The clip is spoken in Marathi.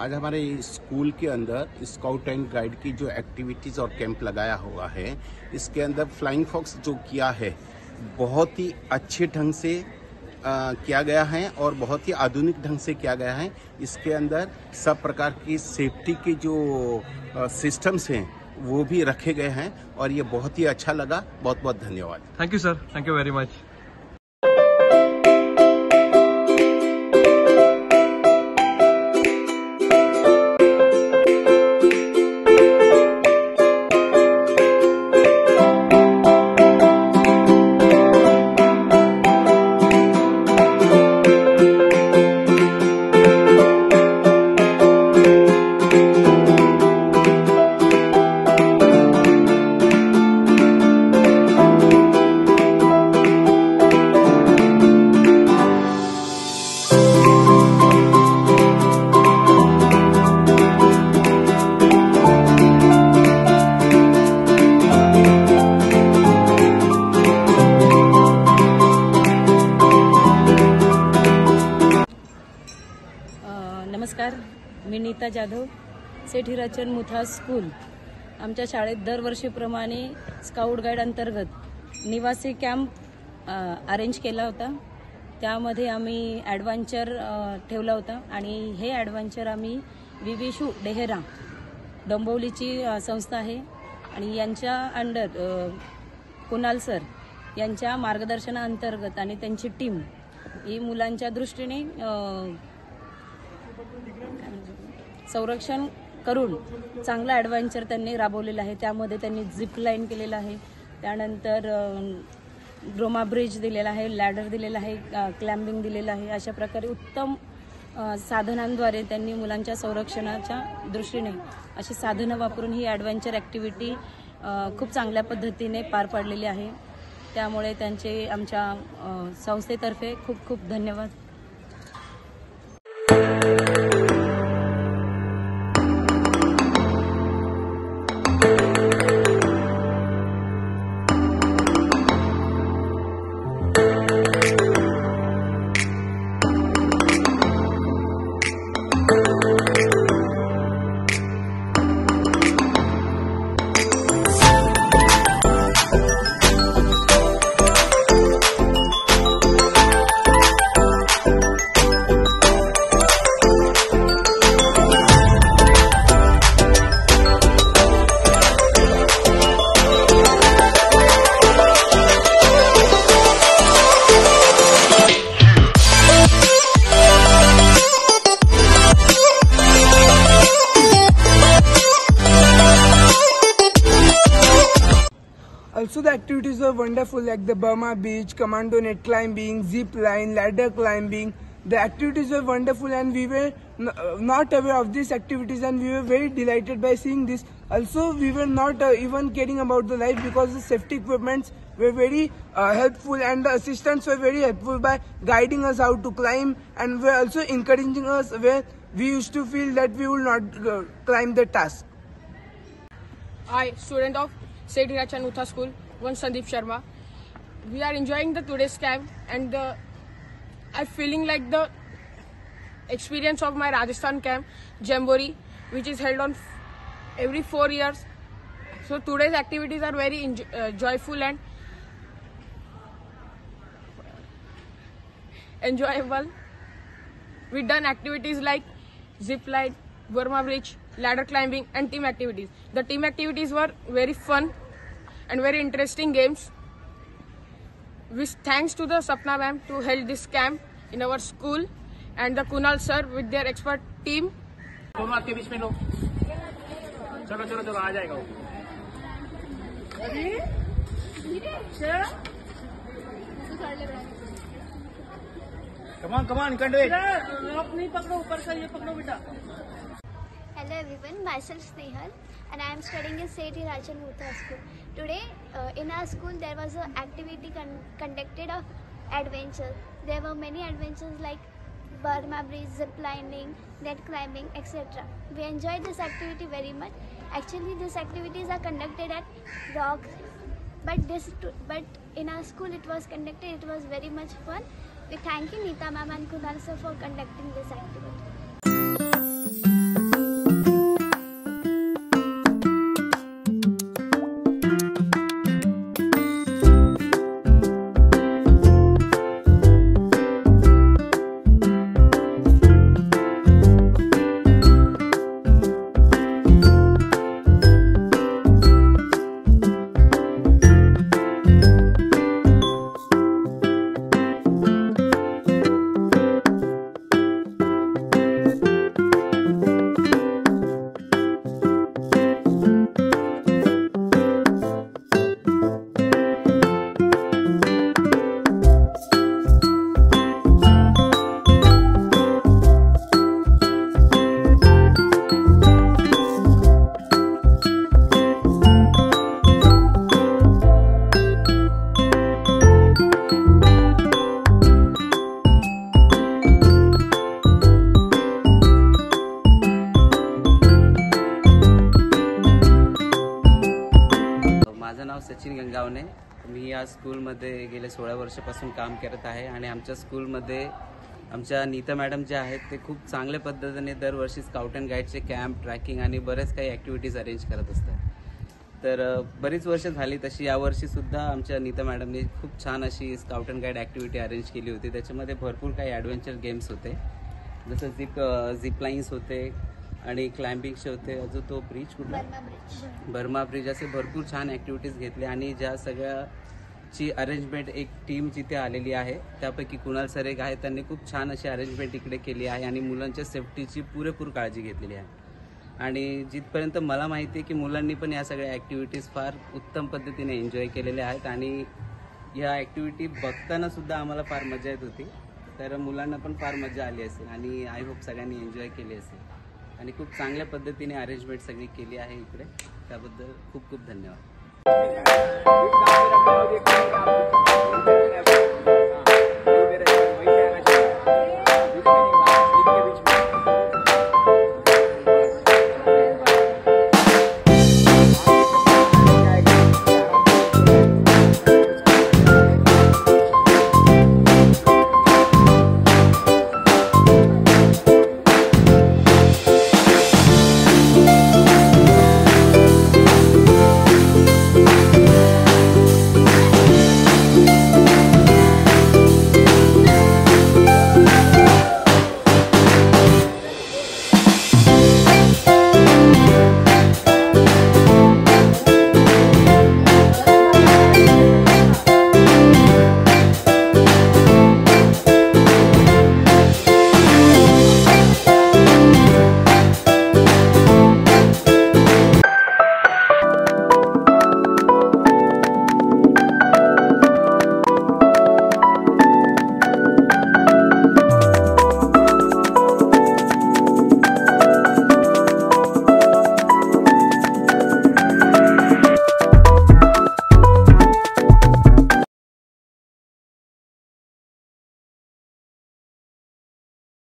आज हमारे स्कूल के अंदर स्काउट एंड गाइड की जो एक्टिविटीज़ और कैंप लगाया हुआ है, इसके अंदर फ्लाइंग फॉक्स जो किया है बहुत ही अच्छे ढंग से किया गया है और बहुत ही आधुनिक ढंग से किया गया है। इसके अंदर सब प्रकार की सेफ्टी के जो सिस्टम्स हैं वो भी रखे गए हैं और ये बहुत ही अच्छा लगा। बहुत बहुत धन्यवाद। Thank you sir, thank you very much. नमस्कार, मी नीता जाधव, सेठ हिराचंद मुथा स्कूल। आमच्या शाळेत दरवर्षीप्रमाणे स्काउट गाईड अंतर्गत निवासी कॅम्प अरेंज केला होता। त्यामध्ये आम्ही ॲडव्हेंचर ठेवला होता आणि हे ॲडव्हेंचर आम्ही विविशू डेहरा डोंबिवलीची संस्था आहे आणि यांच्या अंडर कुणाल सर यांच्या मार्गदर्शनाअंतर्गत आणि त्यांची टीम ही मुलांच्या दृष्टीने संरक्षण करून चांगला ॲडव्हेंचर त्यांनी राबवलेला आहे। त्यामध्ये त्यांनी झिप लाईन केलेला आहे, त्यानंतर ड्रोमा ब्रिज दिलेला आहे, लॅडर दिलेला आहे, क्लाइम्बिंग दिलेला आहे। अशा प्रकारे उत्तम साधनांद्वारे त्यांनी मुलांच्या संरक्षणाच्या दृष्टीने अशी साधनं वापरून ही ॲडव्हेंचर ॲक्टिव्हिटी खूप चांगल्या पद्धतीने पार पाडलेली आहे। त्यामुळे त्यांचे आमच्या संस्थेतर्फे खूप खूप धन्यवाद। Also, the activities were wonderful, like the Burma Beach, commando net climbing, zip line, ladder climbing. The activities were wonderful, and we were not aware of these activities, and we were very delighted by seeing this. Also, we were not even caring about the life because the safety equipments were very helpful, and the assistants were very helpful by guiding us how to climb, and were also encouraging us where we used to feel that we will not climb the task. I, student of Sethi Hirachand Mutha School, one Sandeep Sharma. We are enjoying the today's camp, and I'm feeling like the experience of my Rajasthan camp, Jamboree, which is held on every 4 years. So today's activities are very joyful and enjoyable. We done activities like zip line, Burma Bridge, ladder climbing, and team activities. The team activities were very fun and very interesting games. With thanks to the Sapna ma'am to hold this camp in our school and the Kunal sir with their expert team. दोनों आपके बीच में लो, चलो चलो चलो, आ जाएगा वो। कमान कंडे नहीं पकड़ो, ऊपर का ये पकड़ो बेटा। Hello everyone, myself Snehal and I am studying in Sethi Hirachand Mutha School. Today in our school there was an activity conducted of adventure. There were many adventures like Burma Bridge, zip lining, net climbing, etc. We enjoyed this activity very much. Actually these activities are conducted at Rock, but in our school it was conducted. It was very much fun. We thank you Neeta ma'am and Kunal sir for conducting this activity. या स्कूलमध्ये गेले 16 वर्षापासून काम करत आहे आणि आमच्या स्कूलमध्ये आमच्या नीता मॅडम जे आहेत ते खूप चांगल्या पद्धतीने दरवर्षी स्काउट अँड गाईडचे कॅम्प, ट्रॅकिंग आणि बरेच काही ॲक्टिव्हिटीज अरेंज करत असतात. तर बरीच वर्ष झाली तशी यावर्षीसुद्धा आमच्या नीता मॅडमने खूप छान अशी scout and guide activity arrange केली होती. त्याच्यामध्ये भरपूर काही ॲडव्हेंचर गेम्स होते, जसं झिप लाईन्स होते आणि क्लाइम्बिंगचे होते. अजून तो ब्रिज कुठला, बर्मा ब्रिज, असे भरपूर छान ॲक्टिव्हिटीज घेतले. आणि ज्या सगळ्याची अरेंजमेंट एक टीम जिथे आलेली आहे त्यापैकी कुणाल सर एक आहे, त्यांनी खूप छान अशी अरेंजमेंट इकडे केली आहे आणि मुलांच्या सेफ्टीची पुरेपूर काळजी घेतलेली आहे. आणि जिथपर्यंत मला माहिती आहे की मुलांनी पण या सगळ्या ॲक्टिव्हिटीज फार उत्तम पद्धतीने एन्जॉय केलेल्या आहेत आणि या ॲक्टिव्हिटी बघताना सुद्धा आम्हाला फार मजा येत होती. तर मुलांना पण फार मजा आली असेल आणि आय होप सगळ्यांनी एन्जॉय केली असेल आणि खूप चांगल्या पद्धतीने अरेंजमेंट सगळी केली आहे इकडे. त्याबद्दल खूप खूप धन्यवाद.